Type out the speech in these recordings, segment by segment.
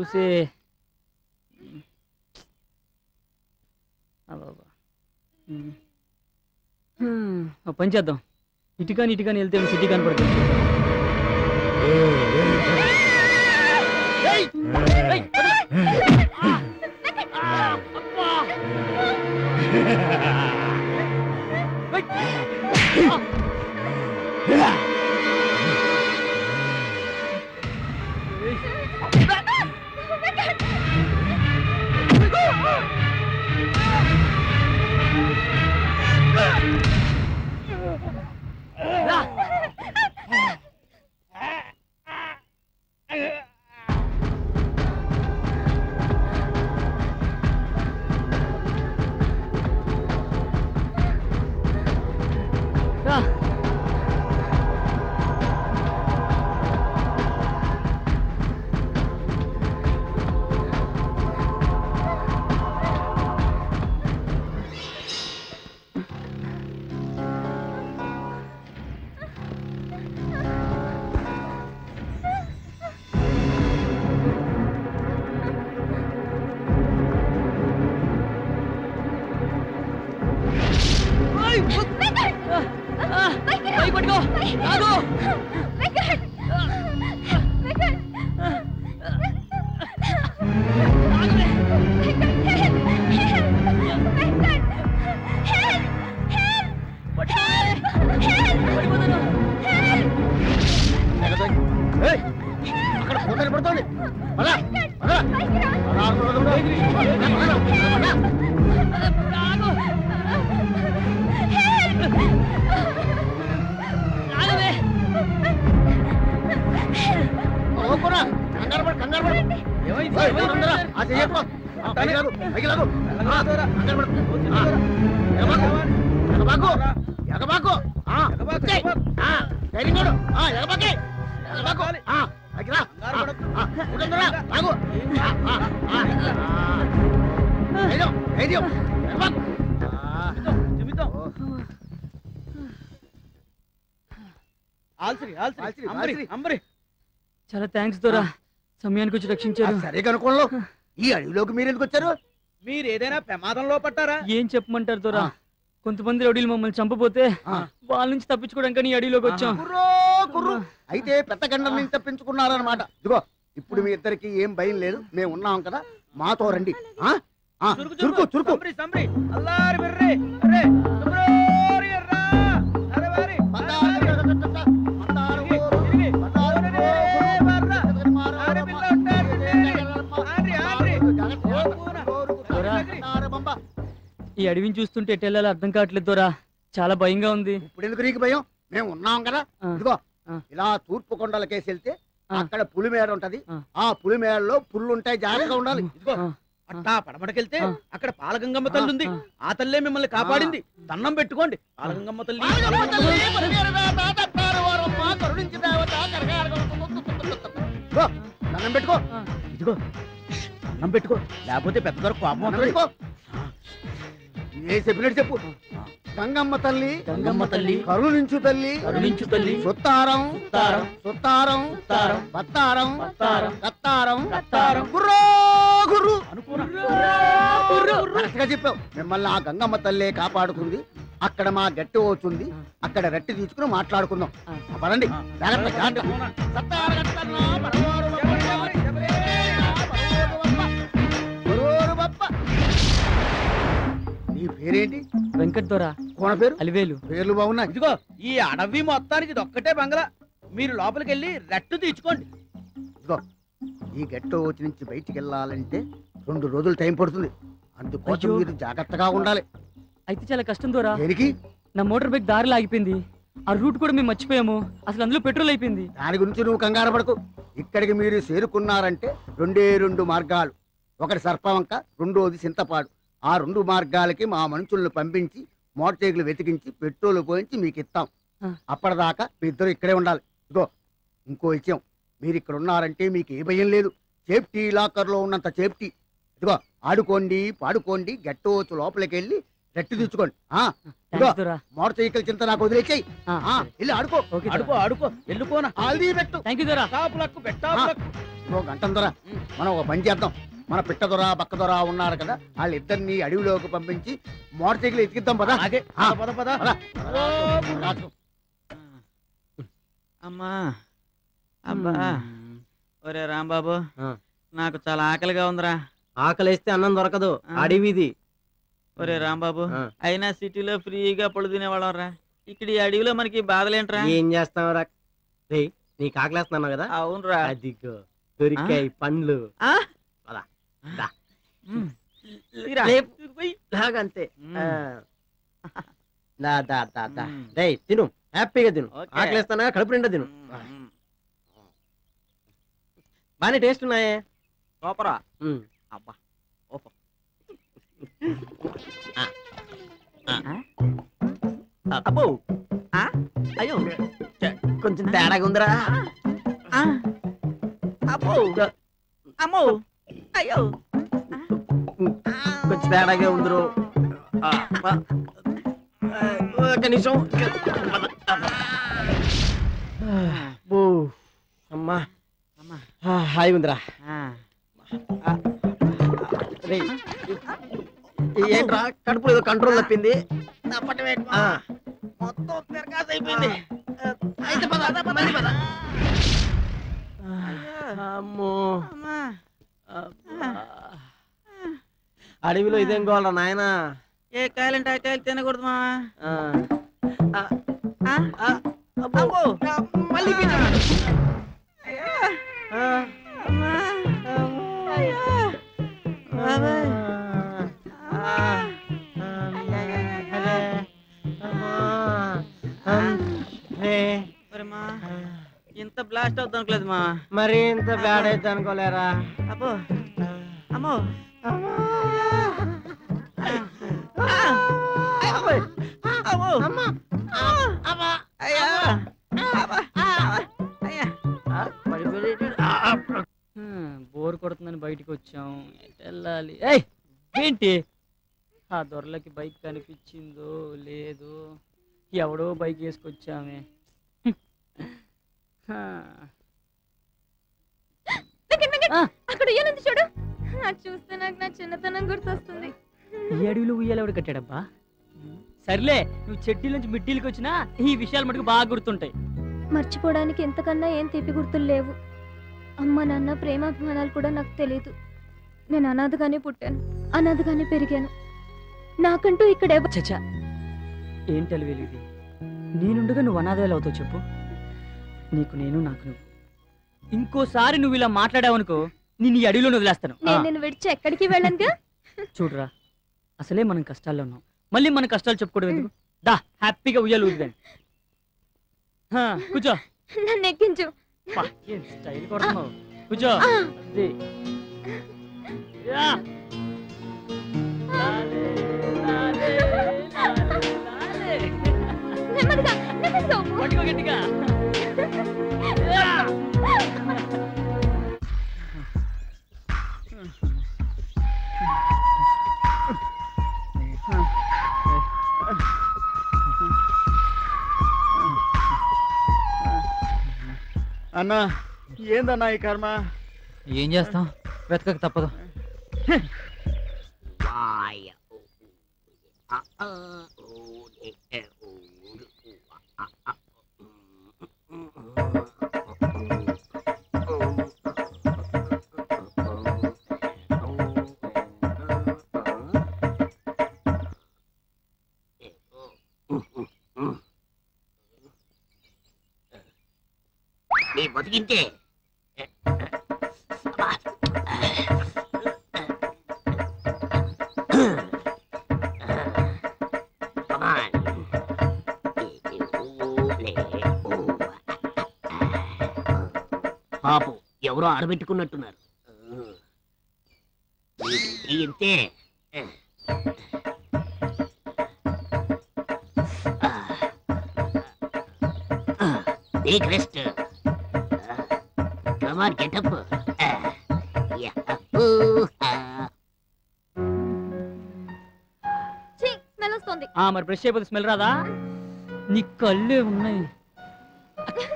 చూసే పని చేద్దాం. ఇటుకాని వెళ్తే సిటీ కనపడుతుంది. చాలా థ్యాంక్స్ దొరా, సమయానికి వచ్చి రక్షించారు. సరే కనుకోండి, ఈ అడవిలోకి మీరు ఎందుకు వచ్చారు? మీరు ఏదైనా ప్రమాదంలో పట్టారా? ఏం చెప్పమంటారు దొరా, కొంతమంది రౌడీలు మమ్మల్ని చంపపోతే వాళ్ళ నుంచి తప్పించుకోవడానికి ఈ అడవిలోకి వచ్చాం. అయితే పెద్ద గండం నుంచి తప్పించుకున్నారన్నమాట. ఇదిగో ఇప్పుడు మీ ఇద్దరికి ఏం భయం లేదు, మేము ఉన్నాం కదా, మాతో రండి. చురుకు చురుకు ఈ అడవిని చూస్తుంటే ఎటు వెళ్ళాలో అర్థం కావట్లేదు దొరా, చాలా భయంగా ఉంది. ఇప్పుడు ఎందుకు నీకు భయం? మేము ఉన్నాం కదా. ఇదిగో ఇలా తూర్పు కొండలకేసి వెళ్తే అక్కడ పులిమేడ ఉంటది. ఆ పులిమేడలో పుల్లు ఉంటాయి, జాగ్రత్తగా ఉండాలి. ఇదిగో అట్టా పడమటకెళ్తే అక్కడ పాలగంగమ్మ తల్లి ఉంది. ఆ తల్లే మిమ్మల్ని కాపాడింది. దండం పెట్టుకోండి. పాలగంగమ్మ తల్లి దండం పెట్టుకో. ఇదిగో దండం పెట్టుకో, లేకపోతే పెద్ద దొర కోపం పెట్టుకో. ఏ చెప్పినట్టు చెప్పు. గంగమ్మ తల్లి, గంగమ్మ తల్లి, కరుణించు తల్లి, కరుణించు తల్లి, సుత్తారం, సుత్తారం, సుత్తారం, సుత్తారం, బత్తారం, బత్తారం, కత్తారం, కత్తారం, గుర్రో గుర్రు అనుకున్నా. కరెక్ట్గా చెప్పావు. మిమ్మల్ని ఆ గంగమ్మ తల్లే కాపాడుతుంది. అక్కడ మా గట్టి అవుతుంది, అక్కడ రట్టి తీసుకుని మాట్లాడుకుందాం. పదండి, జాగ్రత్త జాగ్రత్త. నీ పేరేంటి? వెంకట్ దొరా. కోన పేరు? అలివేలు. పేర్లు బాగున్నాయి. ఇదిగో ఈ అడవి మొత్తానికి ఇది ఒక్కటే బంగ్లా. మీరు లోపలికి వెళ్ళి రెట్టు తీర్చుకోండి. ఇదిగో ఈ గట్టు వచ్చి నుంచి బయటికి వెళ్ళాలంటే 2 రోజులు టైం పడుతుంది. అందుకోసం మీరు జాగ్రత్తగా ఉండాలి. అయితే చాలా కష్టం దొరా. దేనికి? నా మోటార్ బైక్ దారిలో ఆగిపోయింది. ఆ రూట్ కూడా మేము మర్చిపోయాము. అసలు అందులో పెట్రోల్ అయిపోయింది. దాని గురించి నువ్వు కంగారు పడకు. ఇక్కడికి మీరు చేరుకున్నారంటే 2 మార్గాలు. ఒకటి సర్పవంక, రెండోది చింతపాడు. ఆ 2 మార్గాలకి మా మనుషులను పంపించి మోటార్ సైకిల్ వెతికించి పెట్రోల్ పోయించి మీకు ఇస్తాం. అప్పటిదాకా మీ ఇద్దరు ఇక్కడే ఉండాలి. ఇదిగో ఇంకో విషయం, మీరు ఇక్కడ ఉన్నారంటే మీకు ఏ భయం లేదు. సేఫ్టీ లాకర్ లో ఉన్నంత సేఫ్టీ. ఇదిగో ఆడుకోండి, పాడుకోండి, గట్టవచ్చు లోపలికి వెళ్ళి రెట్టి తెచ్చుకోండి. మోటార్ సైకిల్ చింత నాకు వదిలేచ్చాయి. వెళ్ళి ఆడుకో. ఆడుకో ఆడుకో, వెళ్ళిపోనా. ఆల్దీ పెట్టు. థ్యాంక్ యూ దొరా. టాపులకు పెట్టాపులకు ఓ గంటం దొర మనం ఒక పని చేద్దాం. మన పిట్ట దొర బక్క దొర ఉన్నారు కదా, వాళ్ళిద్దరిని అడవిలోకి పంపించి మోటార్ సైకిల్ ఎత్తికిద్దాం పదా. అమ్మా అబ్బా ఒరే రాంబాబు, నాకు చాలా ఆకలిగా ఉందిరా. ఆకలిస్తే అన్నం దొరకదు, అడవిది. ఒరే రాంబాబు, అయినా సిటీలో ఫ్రీగా పళ్ళు తినేవాళ్ళం రా. ఇక్కడ ఈ అడవిలో మనకి బాధలేంట్రా? ఏం చేస్తావురా? నీకు ఆకలేస్తున్నావు కదా. అవునరా. అదిగో దొరికాయి పండ్లు. అంతే తిను, హ్యాపీగా తిను. ఆకలిస్తానా? కడుపు నిండా తిను. బానే టేస్ట్ ఉన్నాయే. సూపరా. అబ్బా అబ్బో అయ్యో కొంచెం తేడాగా ఉందిరా. అబ్బో అమ్మో అయ్యో కొంచెం తేడాగా ఉందిరు. ఒక నిమిషం. అమ్మా హాయి ఉందిరా. ఏంట్రా కడుపులో ఏదో కంట్రోల్ తప్పింది. మొత్తం తిరగాసి అయిపోయింది. అమ్మో అడవిలో ఇదేం కావాలరా నాయనా? ఏ కాయలంటే ఆ కాయలు తినకూడదు మా. మళ్ళీ ఇంత బ్లాస్ట్ అవుతుంది అనుకోలేదు మా. మరి ఇంత బ్యాడ్ అయితే అనుకోలేరా? అబ్బో అమ్మో బోర్ కొడుతుందని బయటికి వచ్చాం. వెళ్ళాలి. ఏంటి ఆ దొరలకి బైక్ కనిపించిందో లేదో, ఎవడో బైక్ వేసుకొచ్చామే. అక్కడ ఉయ్యాలంది చూడు. చూస్తే నాకు నా చిన్నతనం గుర్తొస్తుంది. ఈ అడవిలో ఉయ్యాలు ఎవడు కట్టాడబ్బా? సర్లే, నువ్వు చెడ్డీల నుంచి మిడ్డీలకి వచ్చినా ఈ విషయాలు మటుకు బాగా గుర్తుంటాయి. మర్చిపోవడానికి ఎంతకన్నా ఏం తీపి గుర్తులు లేవు. అమ్మ నాన్న ప్రేమాభిమానాలు కూడా నాకు తెలియదు. నేను అనాథగానే పుట్టాను, అనాథగానే పెరిగాను. నాకంటూ ఇక్కడ చచ్చా, ఏంటి ఇది? నేనుండగా నువ్వు అనాథవేలు అవుతావు చెప్పు? నీకు నేను, నాకు నువ్వు. ఇంకోసారి నువ్వు ఇలా మాట్లాడావనుకో, నేను ఈ అడవిలో వదిలేస్తాను. నేను విడిచి ఎక్కడికి వెళ్ళనుగా. చూడరా, అసలే మనం కష్టాల్లో ఉన్నాం, మళ్ళీ మన కష్టాలు చెప్పుకోవడం ఎందుకు? దా, హ్యాపీగా ఉయ్యాలు ఊదిదాన్ని. కూర్చో. నన్ను ఎక్కించు. స్టైల్ కొడుతున్నావు. కూర్చో. నెమ్మదిగా నెమ్మదిగా పట్టుకో గట్టిగా. అన్నా ఏందన్నా ఈ కర్మ? ఏం చేస్తాం, వెతకక తప్పదు. నీ బతికింటే పాపం ఎవరో ఆడబెట్టుకున్నట్టున్నారు. ఇంతే Take rest. Come on, get up. Yeah. Smell వస్తుంది. మరి బ్రష్ అయిపోతే స్మెల్ రాదా? నీ కళ్ళే ఉన్నాయి,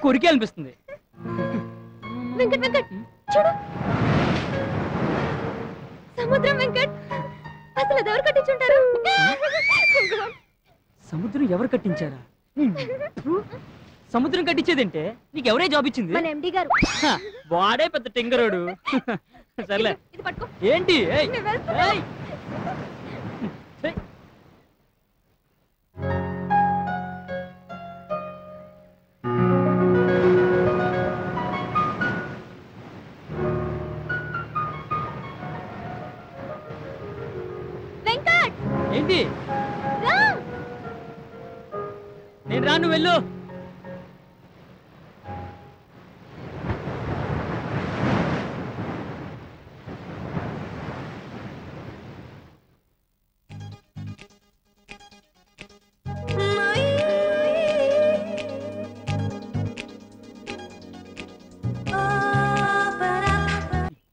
కొరికే అనిపిస్తుంది. వెంకట్ వెంకట్ చూడు సముద్రం వెంకట్ అసలు అది ఎవరు కట్టించుంటారు సముద్రం ఎవరు కట్టించారా సముద్రం కట్టించేదంటే నీకు ఎవరే జాబ్ ఇచ్చింది మన ఎండి గారు హ, వాడే పెద్ద టింగరోడు సర్లే ఇది పట్టుకో ఏంటి ఏయ్, నేను వెళ్తున్నా. ఏయ్. ఏయ్. వెంకట్ ఏంటి రా నేను రాను వెళ్ళు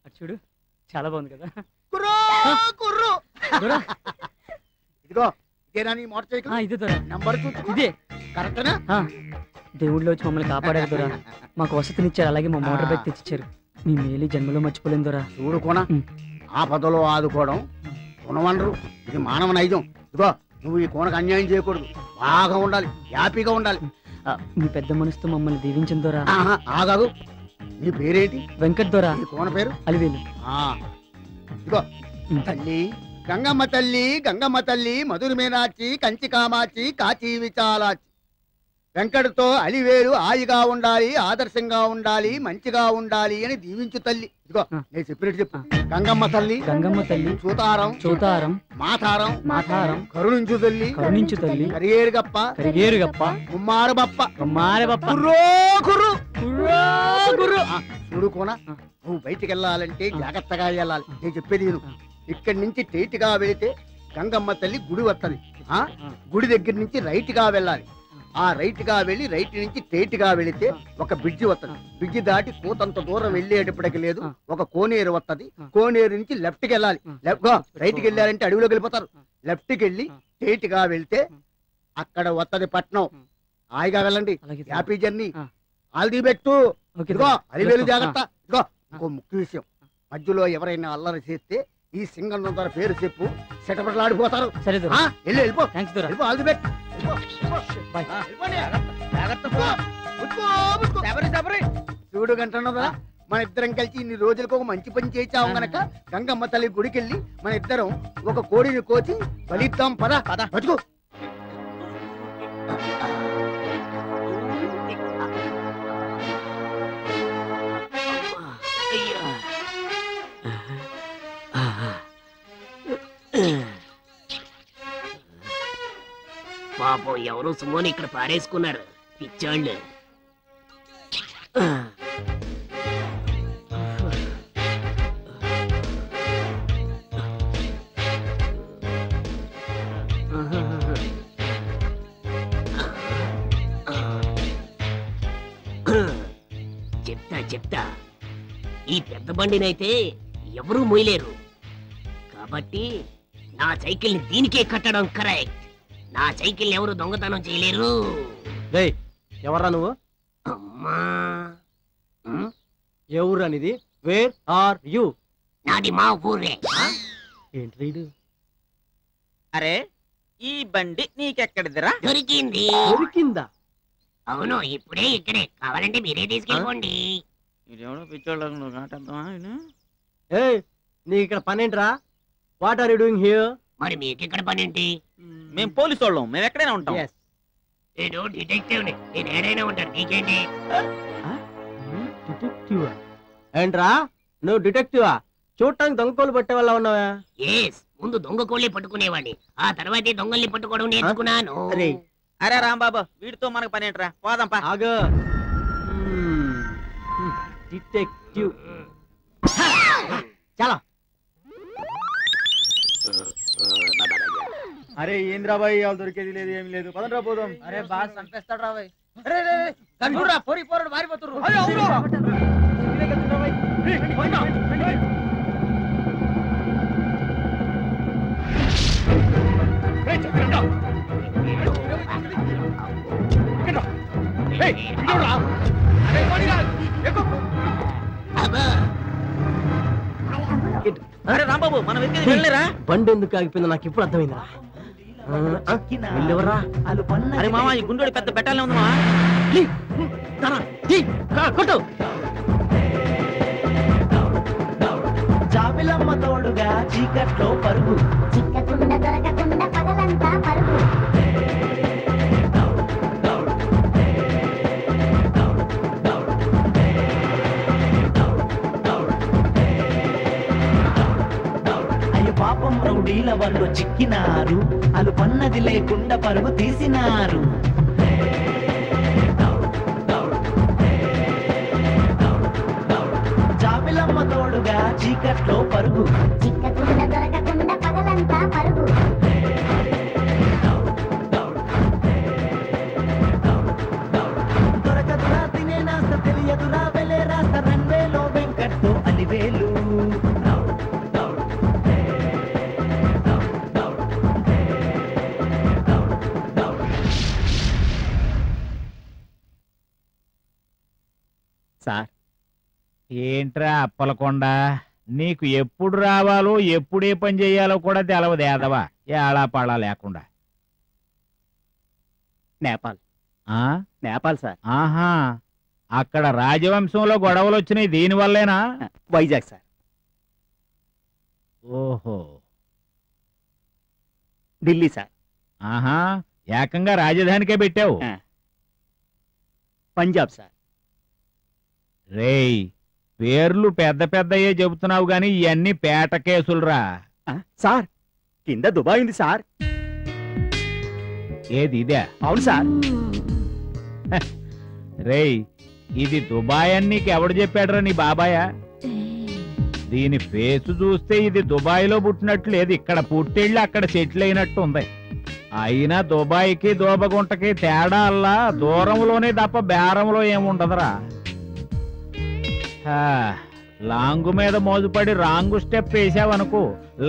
అటు చూడు చాలా బాగుంది కదా కుర్రో కుర్రు దొరా ఇదిగో ఇదేనా నీ మోటార్ సైకిల్ ఇదే దొరా నంబర్ చూసుకో ఇదే కరెక్టేనా ఆ, దేవుళ్ళు వచ్చి మమ్మల్ని కాపాడారు దొరా మాకు వసతినిచ్చారు అలాగే మా మోటార్ బైక్ తెచ్చిచ్చారు మీ మేలు జన్మలో మర్చిపోలేను దొరా చూడు కోన ఆపదలో ఆదుకోవడం గుణవనరు ఇది మానవ నైజం ఇదిగో నువ్వు ఈ కోనకు అన్యాయం చేయకూడదు బాగా ఉండాలి హ్యాపీగా ఉండాలి మీ పెద్ద మనసుతో మమ్మల్ని దీవించిన దొరా ఆహా, ఆగాగు నీ పేరేంటి వెంకట్ దొరా నీ కోన పేరు అలివేలు ఆ ఇదిగో తల్లి గంగమ్మ తల్లి గంగమ్మ తల్లి మధుర మీనాచి కంచి కామాచి కాచి విచాలాచి వెంకటతో అలివేలు హాయిగా ఉండాలి ఆదర్శంగా ఉండాలి మంచిగా ఉండాలి అని దీవించు తల్లి ఇదిగో నేను చెప్పినట్టు చెప్పు గంగమ్మ తల్లి గంగమ్మ తల్లి చూతారం చూతారం మాతారం మాతారం కరుణించు తల్లి కరుణించు తల్లి కరియేరు గప్ప కరిగేరు గప్ప కుమ్మారు బప్ప మారే బప్ప కుర్రో కుర్రు గుర్రా గుర్రు ఆ, చూడు కోన నువ్వు బయటికి వెళ్ళాలంటే జాగ్రత్తగా వెళ్ళాలి నేను చెప్పేది విను ఇక్కడి నుంచి స్ట్రైట్ గా వెళితే గంగమ్మ తల్లి గుడి వస్తది ఆ గుడి దగ్గర నుంచి రైట్ గా వెళ్ళాలి ఆ రైట్ గా వెళ్ళి రైట్ నుంచి స్ట్రైట్ గా వెళితే ఒక బ్రిడ్జి వస్తది బ్రిడ్జి దాటి కూతంత దూరం వెళ్ళేటప్పటికి లేదు ఒక కోనేరు వస్తది కోనేరు నుంచి లెఫ్ట్ కి వెళ్ళాలి రైట్ కి వెళ్ళాలంటే అడవిలోకి వెళ్ళిపోతారు లెఫ్ట్ కి వెళ్ళి స్ట్రైట్ గా వెళ్తే అక్కడ వస్తది పట్నం హాయిగా వెళ్ళండి అలాగే హ్యాపీ జర్నీ ఆ. ఆల్ ది బెట్టు ఓకే ఇదిగో దొరా. అలివేలు జాగ్రత్త ఇదిగో ఇంకో ముఖ్య విషయం మధ్యలో ఎవరైనా అల్లరి చేస్తే ఈ సింగం ద్వారా పేరు చెప్పు సెటపట్లాడిపోతారు సరే దొరా వెళ్ళిపో థ్యాంక్స్ దొరా వెళ్ళిపో ఆల్ ది బెట్ బాయ్ జాగ్రత్త పో. శబరి, శబరి. చూడు గంటన్నదా మన ఇద్దరం కలిసి ఇన్ని రోజులకు ఒక మంచి పని చేయించాం గనక గంగమ్మ తల్లి గుడికెళ్ళి మన ఇద్దరం ఒక కోడిని కోచి బలిద్దాం పద పద. బతుకు పాపం ఎవరో సుమోని ఇక్కడ పారేసుకున్నారు పిచ్చాళ్ళు. చెప్తా ఈ పెద్ద బండినైతే ఎవరూ మోయలేరు కాబట్టి నా సైకిల్ ని దీనికే కట్టడం కరెక్ట్. నా సైకిల్ ఎవరు దొంగతనం చేయలేరు. రేయ్ ఎవర్రా నువ్వు? అమ్మా ఎవరు అనేది? Where are you? నాది మా ఊరే. ఏంటి రీడు? అరే ఈ బండి నీకెక్కడిదిరా? దొరికింది. దొరికిందా? అవును ఇప్పుడే ఇక్కడే. కావాలంటే మీరే తీసుకెళ్ళిపోండి. ఇదేమో పిచ్చోళ్ళకు నువ్వు కాటేద్దామా ఈయన? ఏయ్ నీకు ఇక్కడ పనేంట్రా? What are you doing here? మరి మీకిక్కడ పనేంటి? మేం పోలీసు వాళ్ళం, మేము ఎక్కడైనా ఉంటాం. yes నేను డిటెక్టివ్ ని. నేను ఏడైనా ఉంటాను, నీకేంటి? డిటెక్టివ్ ఏంట్రా నువ్వు డిటెక్టివా? చూడటానికి దొంగకోలు పట్టే వాళ్ళ ఉన్నావా? ఎస్, ముందు దొంగ కోళ్ళే పట్టుకునేవాడిని, ఆ తర్వాతే దొంగల్ని పట్టుకోవడం నేర్చుకున్నాను. అరే అరే రాంబాబు వీడితో మనకు పనేంట్రా, పోదాంపా. ఆగు. డిటెక్టివ్ చాలా. అరే ఏంద్రాబాయ్ వాళ్ళు దొరికేది లేదు ఏమి లేదు పదండ్రా పోదాం. అరే బాగా చంపేస్తాడు రాబాయ్ పోరి పోరడు మారిపోతురు అబ్బా, అరే రాంబాబు మనం ఎక్కేది వెళ్ళలేరా? బండి ఎందుకు ఆగిపోయిందో నాకు ఇప్పుడు అర్థమైందిరా. వెళ్ళేవరా? అరే మామ ఈ గుండోడి పెద్ద బెట్టాలే ఉంది మా. కొట్టు. జాబిలమ్మ తోడుగా చీకట్లో పరుగు, చిక్కకుండా దొరకకుండా పగలంతా పరుగు. అయ్యో పాపం రౌడీల వాళ్ళు చిక్కినారు, అలు పన్నది లేకుండా పరుగు తీసినారు. జాబిలమ్మ తోడుగా చీకట్లో పరుగు, చిక్కకుండా దొరకకుండా పగలంతా పరుగు. దొరకదురా తినే నాస్త తెలియదురా వెలే రాస్త రన్వేలో వెంకట్తో అలివేలు. సార్ ఏంట్రా అప్పలకొండ, నీకు ఎప్పుడు రావాలో ఎప్పుడే పని చేయాలో కూడా తెలవదు ఏదవా, ఏళాపాళా లేకుండా. నేపాల్ ఆ నేపాల్ సార్. ఆహా, అక్కడ రాజవంశంలో గొడవలు వచ్చినాయి దీనివల్లేనా? వైజాగ్ సార్. ఓహో, ఢిల్లీ సార్. ఆహా, ఏకంగా రాజధానికే పెట్టావు. పంజాబ్ సార్. రేయ్, పేర్లు పెద్ద పెద్దయే చెబుతున్నావు గాని ఇవన్నీ పేట కేసులురా. సార్ కింద దుబాయ్ ఉంది సార్. ఏది ఇదే? అవును సార్. రేయ్, ఇది దుబాయ్ అని నీకు ఎవడు చెప్పాడురా, నీ బాబాయా? దీని ఫేసు చూస్తే ఇది దుబాయ్లో పుట్టినట్లు లేదు, ఇక్కడ పుట్టెళ్ళి అక్కడ సెటిల్ అయినట్టు ఉంది. అయినా దుబాయ్కి దోబగుంటకి తేడా అల్లా దూరంలోనే తప్ప బేరంలో ఏముండదురా. లాంగు మీద మోజుపడి రాంగు స్టెప్ వేసావనుకో,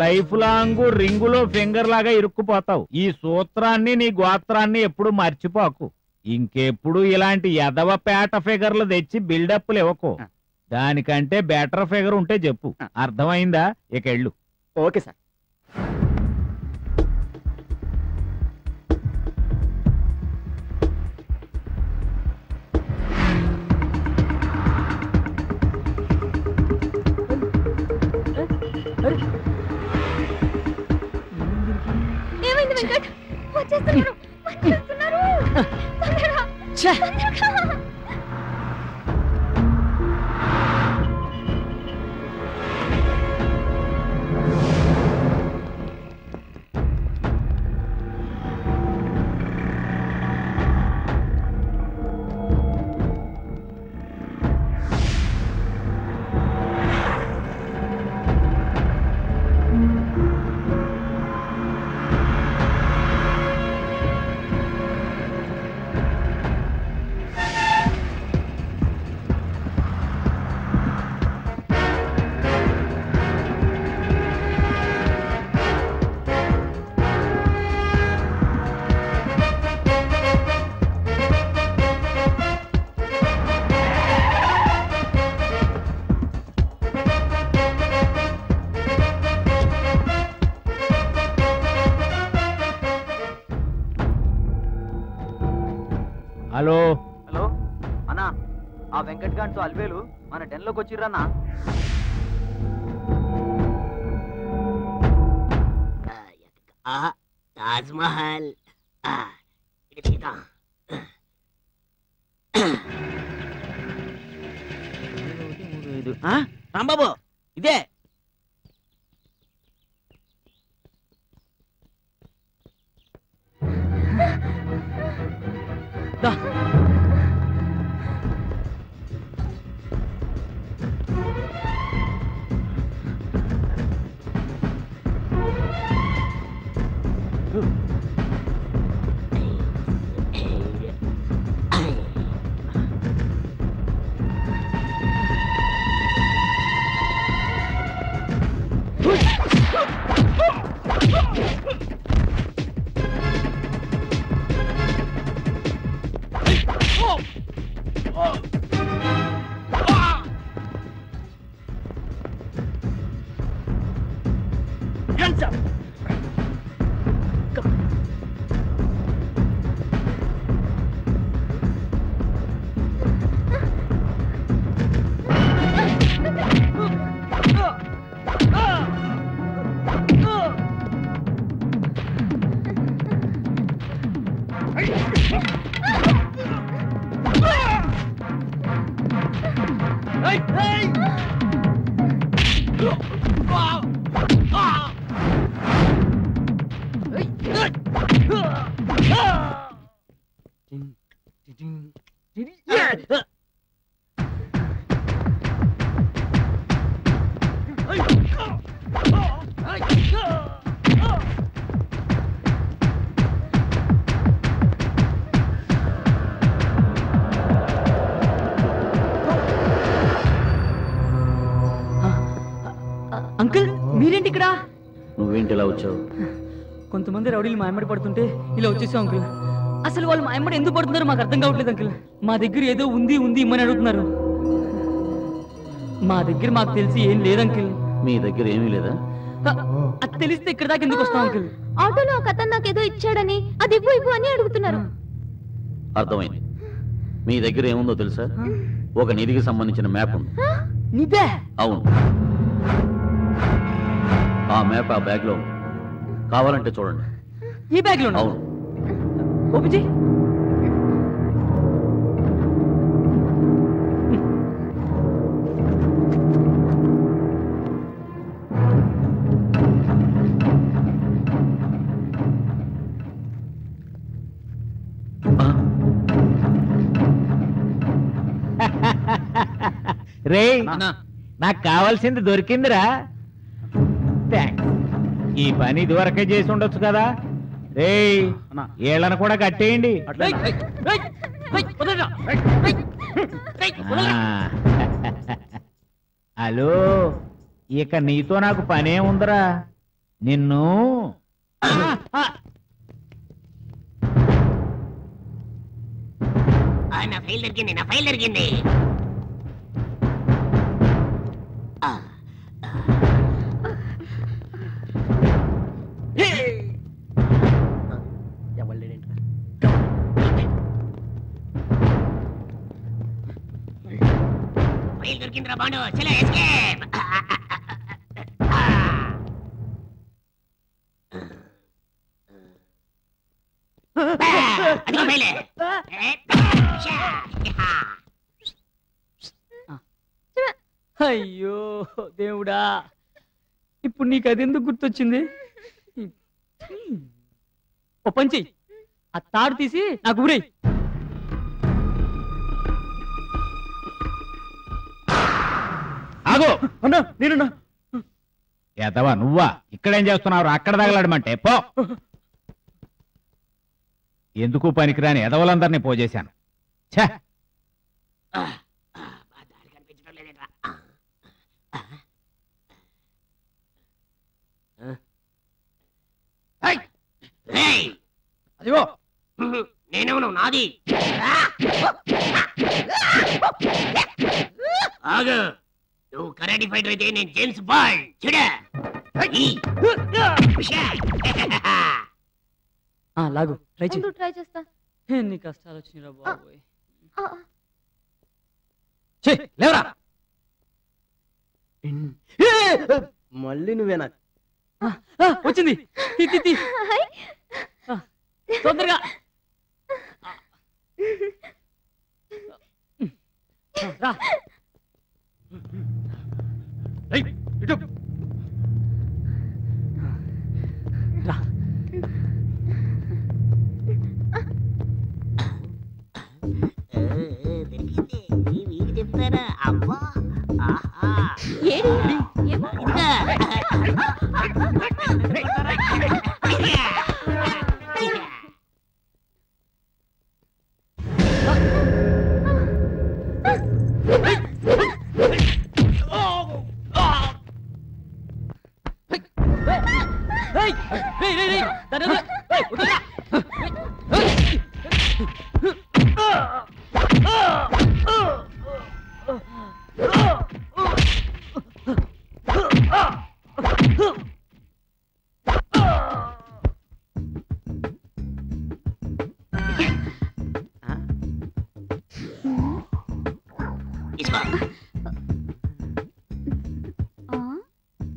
లైఫ్ లాంగ్ రింగులో ఫింగర్ లాగా ఇరుక్కుపోతావు. ఈ సూత్రాన్ని నీ గోత్రాన్ని ఎప్పుడు మర్చిపోకు. ఇంకెప్పుడు ఇలాంటి ఎదవ పేట ఫిగర్లు తెచ్చి బిల్డప్లు ఇవ్వకు. దానికంటే బెటర్ ఫిగర్ ఉంటే చెప్పు. అర్థమైందా? ఇక వెళ్ళు. Okay sir. ఏమైంది వెంకట్? వచ్చేస్తున్నారు, వచ్చేస్తున్నారు. తొందరగా, తొందరగా. హలో హలో అన్నా, ఆ వెంకట్ గారితో అల్వేలు మన డెన్లోకి వచ్చిర్రన్నా. తాజ్ మహల్. రాంబాబు ఇదే. అంకుల్ మీరేంటి ఇక్కడ? నువ్వేంటి ఇలా వచ్చావు? కొంతమంది రౌడీలు మాయమ్మడి పడుతుంటే ఇలా వచ్చేసాం అంకుల్. అసలు వాళ్ళు మాయమ్మడి ఎందుకు పడుతున్నారో మాకు అర్థం కావట్లేదు అంకుల్. మా దగ్గర ఏదో ఉంది ఉంది ఇమ్మని అడుగుతున్నారు. మా దగ్గర మాకు తెలిసి ఏం లేదు అంకుల్. మీ దగ్గర ఏమీ లేదా? అది తెలిస్తే ఇక్కడ దాకా ఎందుకు వస్తాం అంకుల్? ఆటోలో ఒక అతను నాకేదో ఇచ్చాడని అది ఇవ్వు ఇవ్వు అని అడుగుతున్నారు. అర్థమైంది. మీ దగ్గర ఏముందో తెలుసా? ఒక నిధికి సంబంధించిన మ్యాప్ ఉంది. నిదే? అవును. ఆ మ్యాప్ ఆ బ్యాగ్ లో ఉంది. కావాలంటే చూడండి. ఈ బ్యాగ్ లో? అవును. ఓపిజీ రే, నాకు కావాల్సింది దొరికిందిరా. ఈ పని ఇదివరకే చేసి ఉండొచ్చు కదా. రే, ఏళ్ళను కూడా కట్టేయండి. హలో, ఇక నీతో నాకు పనే ఉందిరా. నిన్ను నా ఫైల్ దొరికింది, నా ఫైల్ దొరికింది. ఫైల్ దొరికిందిరా బాండు, చలో ఎస్కేప్. అదిగో ఫైలే. అయ్యో దేవుడా, ఇప్పుడు నీకు అది ఎందుకు గుర్తొచ్చింది? ఓ పంచి, ఆ తాడు తీసి నాకు ఊరే. ఆగో అన్నా, నేనున్నా. ఎదవా నువ్వా? ఇక్కడేం చేస్తున్నావు? అక్కడ తగలడమంటే పో. ఎందుకు పనికిరాని ఎదవలందరినీ పోజేశాను. ఛ, అదిగో నేనేమను నాది. ఆగు, నువ్వు కరాటీ ఫైటర్ అయితే నేను జేమ్స్ బాండ్. చూడ లాగు, ట్రై చేయి. ట్రై చేస్తా. ఎన్ని కష్టాలు వచ్చినారా బాబోయ్. లేవరా. మళ్ళీ నువ్వేనా? వచ్చింది. తొందరగా రా. రా. చెప్తారా? అబ్బా,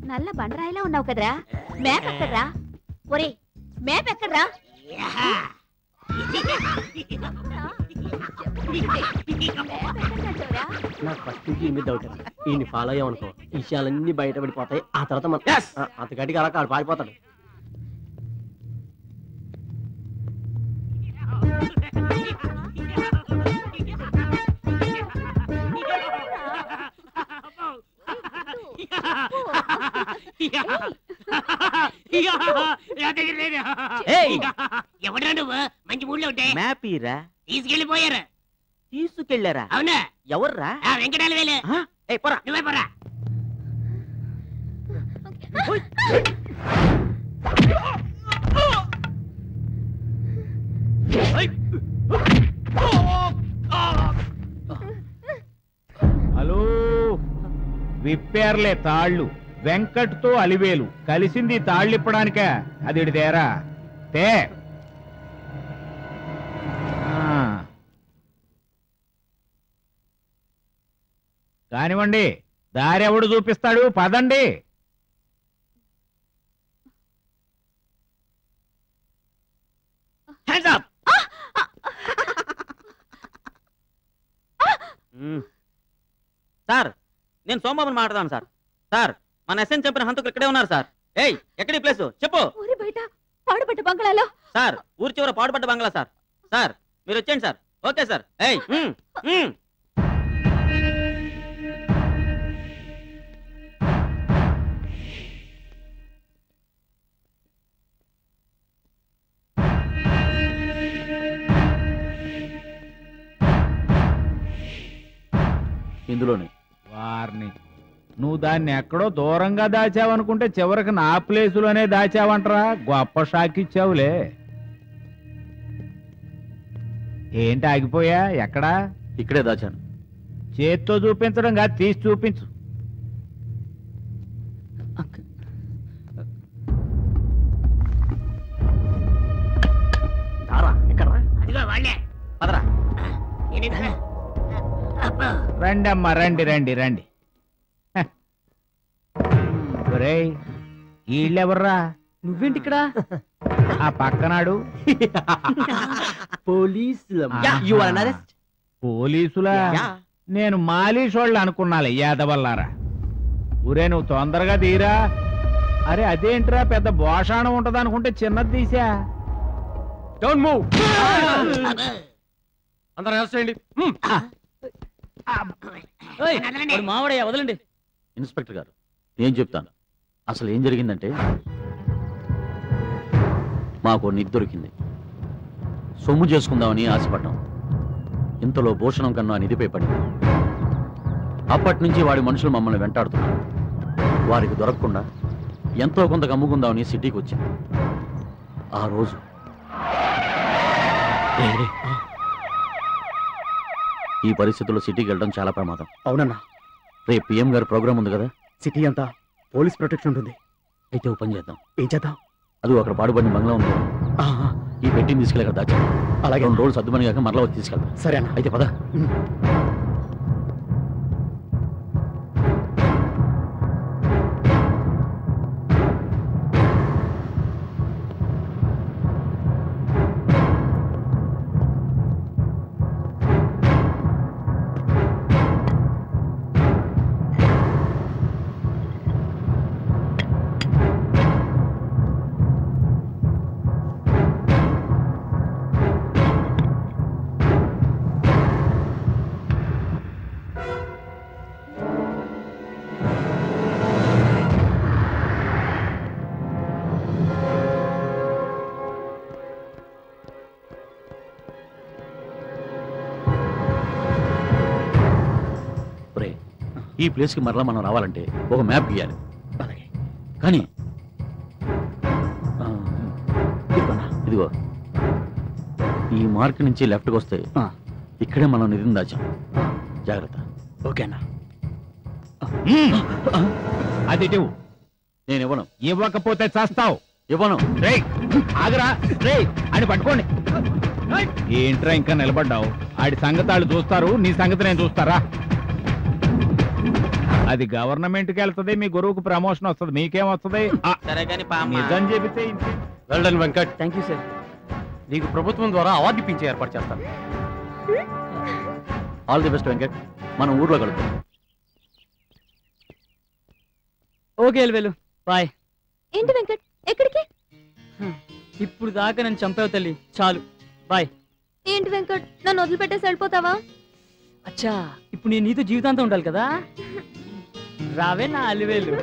నల్ల బండరాయిలా ఉన్నావు కదరా. మ్యాప్ ఎక్కడ్రా? ఒరే, మ్యాప్ ఎక్కడ్రా? నాకు ఫస్ట్ నుంచి మీద డౌట్ ఈయన్ని ఫాలో అయ్యామనుకో విషయాలన్నీ బయటపడిపోతాయి. ఆ తర్వాత మన అంత గట్టిగా అలా కాడు పారిపోతాడు. ఎవడా నువ్వు మంచి ఊళ్ళో ఉంటే మ్యాపీరా తీసుకెళ్ళిపోయారు. తీసుకెళ్లారా? అవునా? ఎవర్రా? వెంకటాల వేలు. పోరా నువ్వే పోరా. హలో, విప్పారులే తాళ్ళు. వెంకట్తో అలివేలు కలిసింది తాళ్ళిప్పడానిక. అది తేరా తే. కానివ్వండి, దారెవడు చూపిస్తాడు? పదండి. సార్, నేను సోమబాబుని మాట్లాడతాను సార్. సార్, మన ఎస్ఎన్ చంపిన హంతకులు ఇక్కడే ఉన్నారు సార్. ఏయ్, ఎక్కడి ప్లేస్ చెప్పు. బయట పాడుపడ్డ బంగ్లాలో. సార్, ఊరి చివర పాడుపడ్డ బంగ్లా సార్. సార్, మీరు వచ్చేయండి సార్. Okay sir. ఏయ్ ఇందులోనే. వారిని నువ్వు దాన్ని ఎక్కడో దూరంగా దాచావనుకుంటే చివరికి నా ప్లేసులోనే దాచావంటరా. గొప్ప షాక్ ఇచ్చావులే. ఏంటి ఆగిపోయా? ఎక్కడా? ఇక్కడే దాచాను. చేత్తో చూపించడం కాదు, తీసి చూపించు. అదిగో వాళ్ళే. పదరా. రండి అమ్మా, రండి రండి రండి. ఒరేయ్, వీళ్ళెవర్రా? నువ్వేంటి ఇక్కడ? ఆ పక్కనాడు పోలీసులా? నేను మాలీషోళ్ళు అనుకున్నాలే, యాదవల్లారా. ఊరే, నువ్వు తొందరగా తీరా. అరే అదేంట్రా, పెద్ద భోషాణం ఉంటది అనుకుంటే చిన్నది తీసా. Don't move. అందరూ అరెస్ట్ చేయండి. మావడయ్యా, వదలండి. ఇన్స్పెక్టర్ గారు, నేను చెప్తాను. అసలు ఏం జరిగిందంటే, మాకు నిధి దొరికింది. సొమ్ము చేసుకుందామని ఆశపడ్డాం. ఇంతలో భూషణం కన్నా నిధిపై పడింది. అప్పటి నుంచి వాడి మనుషులు మమ్మల్ని వెంటాడుతున్నారు. వారికి దొరకకుండా ఎంతో కొంత కమ్ముకుందామని సిటీకి వచ్చాం. ఆ రోజు ఈ పరిస్థితుల్లో సిటీకి వెళ్ళడం చాలా ప్రమాదం. అవునన్నా. రేపు పిఎం గారి ప్రోగ్రామ్ ఉంది కదా. సిటీ అంతా పోలీస్ ప్రొటెక్షన్ ఉంటుంది. అయితే ఓ పని చేద్దాం. ఏం చేద్దాం? అది అక్కడ పాడుబడిన బంగ్లా ఉంది. ఈ పెట్టిని తీసుకెళ్ళి అక్కడ దాచా. అలాగే 2 రోజులు సర్దుమని కాక మరలా వచ్చి తీసుకెళ్తాం. సరే అన్న. అయితే పద. ఈ ప్లేస్కి మరలా మనం రావాలంటే ఒక మ్యాప్ గీయాలి. అలాగే. కానీ ఇదిగో ఈ మార్క్ నుంచి లెఫ్ట్కి వస్తే ఇక్కడే మనం నిధిని దాచాం. జాగ్రత్త. ఓకేనా? అది నేను ఇవ్వను. ఇవ్వకపోతే చేస్తావు. ఇవ్వను. ఆగరా అని పట్టుకోండి. ఏంట్రా ఇంకా నిలబడ్డావు? ఆడి సంగతి వాళ్ళు చూస్తారు, నీ సంగతి నేను చూస్తారా? అది గవర్నమెంట్కి వెళ్తుంది, మీ గురువుకు ప్రమోషన్ వస్తుంది, మీకేం వస్తుంది? సరే కానీ నిజం చెబితే well done Venkat. Thank you sir. నీకు ప్రభుత్వం ద్వారా అవార్డు ఇప్పించే ఏర్పాటు చేస్తాను. ఆల్ ది బెస్ట్ వెంకట్, మనం ఊర్లో కలుద్దాం. ఓకే వెళ్ళు, బాయ్. ఏంటి వెంకట్, ఎక్కడికి? ఇప్పుడు దాకా నన్ను చంపావు తల్లి, చాలు, బాయ్. ఏంటి వెంకట్, నన్ను వదిలిపెట్టేసి వెళ్ళిపోతావా? అచ్చా, ఇప్పుడు నేను నీతో జీవితాంతం ఉండాలి కదా. రావే నా అలివేలు.